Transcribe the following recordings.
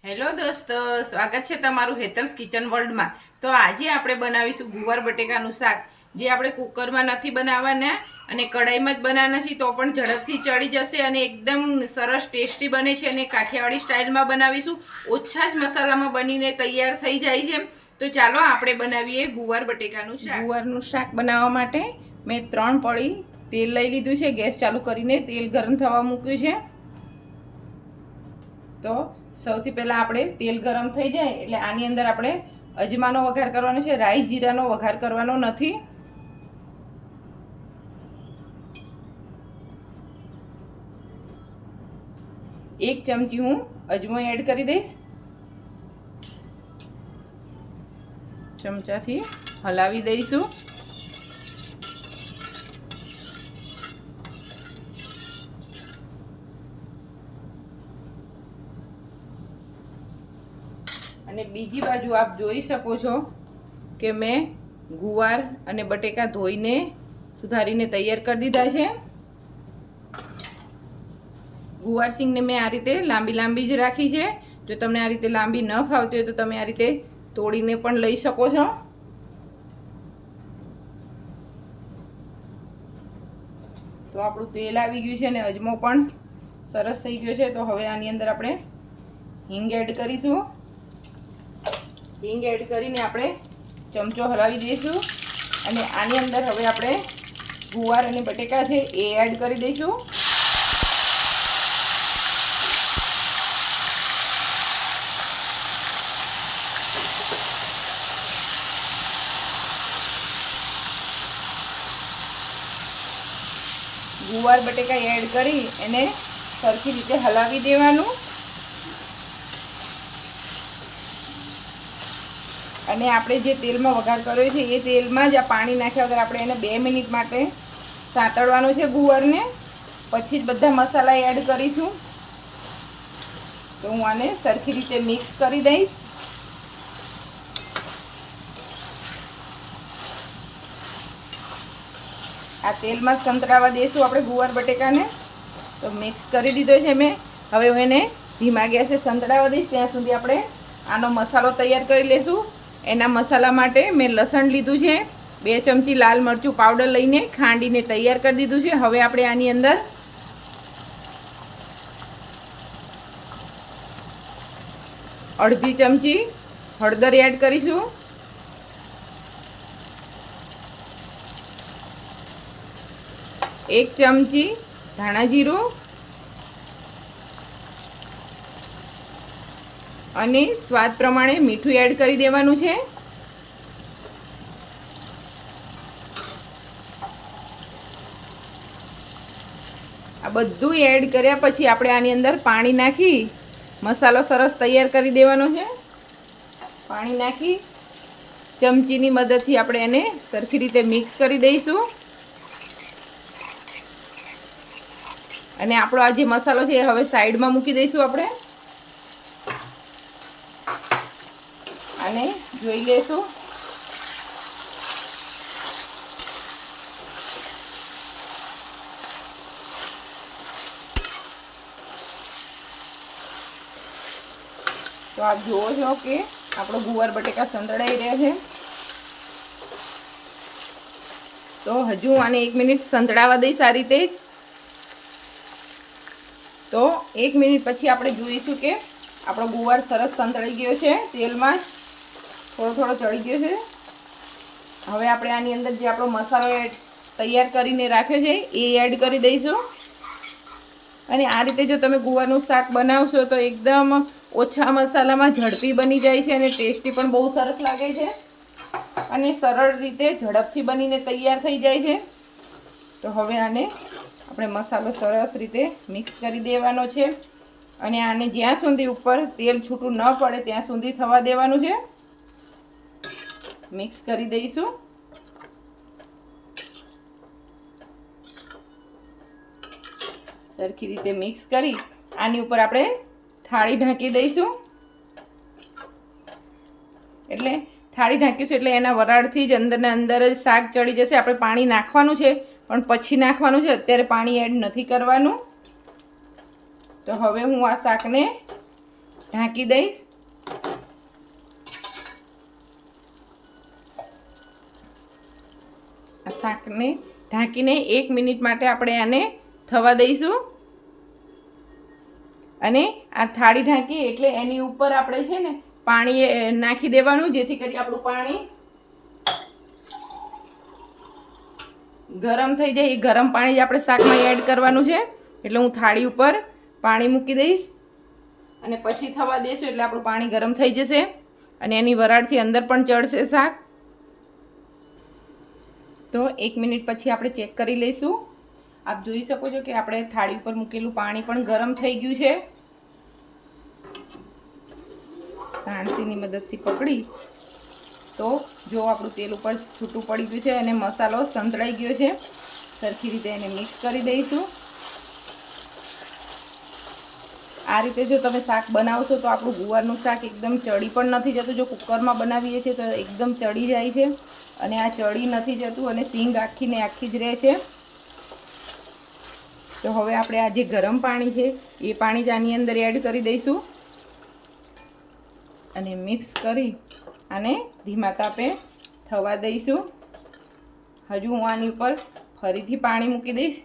Hello દોસ્તો, સ્વાગત છે તમારું હેતલ્સ કિચન વર્લ્ડમાં। તો આજે આપણે બનાવીશું ગુવાર બટેકાનું શાક, જે આપણે કુકરમાં નથી બનાવવાના અને કઢાઈમાં જ બનાવવાના છે, તો પણ ઝડપથી ચડી જશે અને એકદમ સરસ ટેસ્ટી બને છે અને કાઠિયાવાડી સ્ટાઇલમાં બનાવીશું। ઓછા જ મસાલામાં બનીને તૈયાર થઈ જાય છે। તો ચાલો આપણે બનાવીએ ગુવાર બટેકાનું શાક। ગુવારનું શાક બનાવવા માટે મેં 3 પળી તેલ લઈ લીધું છે। ગેસ ચાલુ કરીને તેલ ગરમ થવા મૂક્યું છે। તો સૌથી પહેલાં આપણે તેલ ગરમ થઈ જાય એટલે આની અંદર આપણે અજમાનો વઘાર કરવાનો છે, રાઈ જીરાનો વઘાર કરવાનો નથી। એક ચમચી હું અજમો એડ કરી દઈશ। ચમચાથી હલાવી દઈશું। અને બીજી બાજુ આપ જોઈ શકો છો કે મેં ગુવાર અને બટેકા ધોઈને સુધારીને તૈયાર કરી દીધા છે। ગુવાર સિંગને મેં આ રીતે લાંબી લાંબી જ રાખી છે। જો તમને આ રીતે લાંબી ન ફાવતી હોય તો તમે આ રીતે તોડીને પણ લઈ શકો છો। તો આપણું તેલ આવી ગયું છે અને અજમો પણ સરસ થઈ ગયો છે। તો હવે આની અંદર આપણે હિંગ એડ કરીશું। હિંગ એડ કરીને આપણે ચમચો હલાવી દઈશું અને આની અંદર હવે આપણે ગુવાર અને બટેકા છે એ એડ કરી દઈશું। ગુવાર બટેકા એડ કરી એને સરખી રીતે હલાવી દેવાનું અને આપણે જે તેલમાં વઘાર કર્યો છે એ તેલમાં જ આ પાણી નાખ્યા વગર આપણે એને 2 મિનિટ માટે સાંતળવાનું છે ગુવારને, પછી જ બધા મસાલા એડ કરીશું। તો હું આને સરખી રીતે મિક્સ કરી દઈશ। આ તેલમાં સંતળાવા દઈશું આપણે ગુવાર બટેકાને। તો મિક્સ કરી દીધો છે મેં। હવે હું એને ધીમા ગેસે સંતળાવા દઈશ, ત્યાં સુધી આપણે આનો મસાલો તૈયાર કરી લઈશું। એના મસાલા માટે મેં લસણ લીધું છે, 2 ચમચી લાલ મરચું પાવડર લઈને ખાંડીને તૈયાર કરી દીધું છે। હવે આપણે આની અંદર અડધી ચમચી હળદર એડ કરીશું, 1 ચમચી ધાણા જીરું અને સ્વાદ પ્રમાણે મીઠું એડ કરી દેવાનું છે। આ બધું એડ કર્યા પછી આપણે આની અંદર પાણી નાખી મસાલો સરસ તૈયાર કરી દેવાનો છે। પાણી નાખી ચમચીની મદદથી આપણે એને સરખી રીતે મિક્સ કરી દઈશું અને આપણો આ જે મસાલો છે એ હવે સાઈડમાં મૂકી દઈશું આપણે અને જોઈ લેશું। તો આપ જુઓ છો કે આપણો ગુવાર બટેકા સંતળાઈ રહ્યા છે। તો હજુ આને 1 મિનિટ સંતળાવા દઈશ આ રીતે જ। તો 1 મિનિટ પછી આપણે જોઈશું કે આપણો ગુવાર સરસ સંતળાઈ ગયો છે, તેલમાં થોડો થોડો ચડી ગયો છે। હવે આપણે આની અંદર જે આપણો મસાલો તૈયાર કરીને રાખ્યો છે એ એડ કરી દઈશું અને આ રીતે જો તમે ગુવારનું શાક બનાવશો તો એકદમ ઓછા મસાલામાં ઝડપી બની જાય છે અને ટેસ્ટી પણ બહુ સરસ લાગે છે અને સરળ રીતે ઝડપથી બનીને તૈયાર થઈ જાય છે। તો હવે આને આપણે મસાલો સરસ રીતે મિક્સ કરી દેવાનો છે અને આને જ્યાં સુધી ઉપર તેલ છૂટું ન પડે ત્યાં સુધી થવા દેવાનું છે। મિક્સ કરી દઈશું। સરખી રીતે મિક્સ કરી આની ઉપર આપણે થાળી ઢાંકી દઈશું। એટલે થાળી ઢાંકીશું એટલે એના વરાળથી જ અંદરને અંદર જ શાક ચડી જશે। આપણે પાણી નાખવાનું છે પણ પછી નાખવાનું છે, અત્યારે પાણી એડ નથી કરવાનું। તો હવે હું આ શાકને ઢાંકી દઈશ. આ શાકને ઢાંકીને 1 મિનિટ માટે આપણે આને થવા દઈશું. અને આ થાળી ઢાંકી એટલે એની ઉપર આપણે છે ને પાણી નાખી દેવાનું, જેથી કરી આપણું પાણી ગરમ થઈ જાય. એ ગરમ પાણી જ આપણે શાકમાં એડ કરવાનું છે. એટલે હું થાળી ઉપર પાણી મૂકી દઈશ અને પછી થવા દઈશું એટલે આપણું પાણી ગરમ થઈ જશે અને એની વરાળથી અંદર પણ ચડશે શાક. તો 1 મિનિટ પછી આપણે ચેક કરી લઈશું. આપ જોઈ શકો છો કે આપણે થાળી ઉપર મૂકેલું પાણી પણ ગરમ થઈ ગયું છે. સાણસીની મદદથી પકડી તો જો આપણું તેલ ઉપર છૂટું પડી ગયું છે અને મસાલો સંતળાઈ ગયો છે. સરખી રીતે એને મિક્સ કરી દઈશું. આ રીતે જો તમે શાક બનાવશો તો આપણું ગુવારનું શાક એકદમ ચડી પણ નથી જતું. જો કુકરમાં બનાવીએ છીએ તો એકદમ ચડી જાય છે અને આ ચડી નથી જતું અને સીંગ આખીને આખી જ રહે છે. તો હવે આપણે આ જે ગરમ પાણી છે એ પાણી જ આની અંદર એડ કરી દઈશું અને મિક્સ કરી આને ધીમા તાપે થવા દઈશું. હજુ હું આની ઉપર ફરીથી પાણી મૂકી દઈશ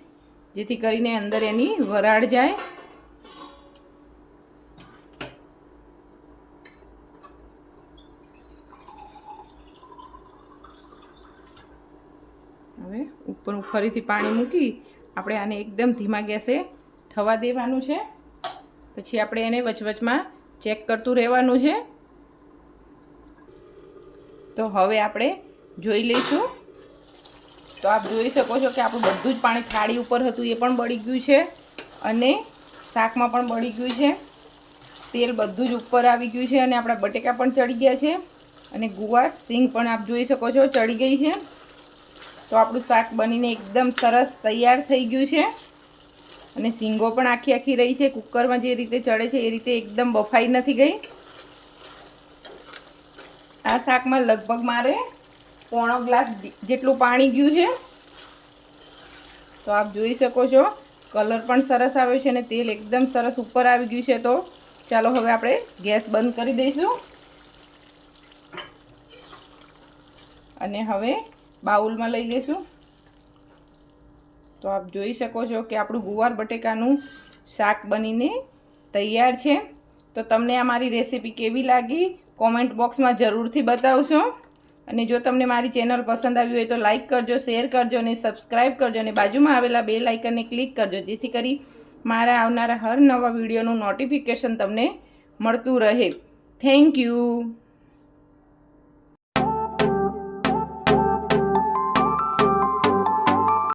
જેથી કરીને અંદર એની વરાળ જાય. હવે ઉપર ફરીથી પાણી મૂકી આપણે આને એકદમ ધીમા ગેસે થવા દેવાનું છે. પછી આપણે એને વચવચમાં ચેક કરતું રહેવાનું છે. તો હવે આપણે જોઈ લઈશું. તો આપ જોઈ શકો છો કે આપણું બધું જ પાણી થાળી ઉપર હતું એ પણ બળી ગયું છે અને શાકમાં પણ બળી ગયું છે. તેલ બધું જ ઉપર આવી ગયું છે અને આપણા બટેકા પણ ચડી ગયા છે અને ગુવાર સિંગ પણ આપ જોઈ શકો છો ચડી ગઈ છે. તો આપણું શાક બનીને એકદમ સરસ તૈયાર થઈ ગયું છે અને સિંગો પણ આખી આખી રહી છે. કુકરમાં જે રીતે ચડે છે એ રીતે એકદમ બફાઈ નથી ગઈ. આ શાકમાં લગભગ મારે 1.5 ગ્લાસ જેટલું પાણી ગયું છે. તો આપ જોઈ શકો છો કલર પણ સરસ આવ્યો છે અને તેલ એકદમ સરસ ઉપર આવી ગયું છે. તો ચાલો હવે આપણે ગેસ બંધ કરી દઈશું અને હવે બાઉલમાં લઈ લઈશું. તો આપ જોઈ શકો છો કે આપણું ગુવાર બટેકાનું શાક બનીને તૈયાર છે. તો તમને આ મારી રેસીપી કેવી લાગી કોમેન્ટ બોક્સમાં જરૂરથી બતાવશો. અને જો તમને મારી ચેનલ પસંદ આવી હોય તો લાઈક કરજો, શેર કરજો અને સબસ્ક્રાઈબ કરજો અને બાજુમાં આવેલા બેલ આઇકનને ક્લિક કરજો જેથી કરી મારા આવનારા હર નવા વિડીયોનું નોટિફિકેશન તમને મળતું રહે. Thank you.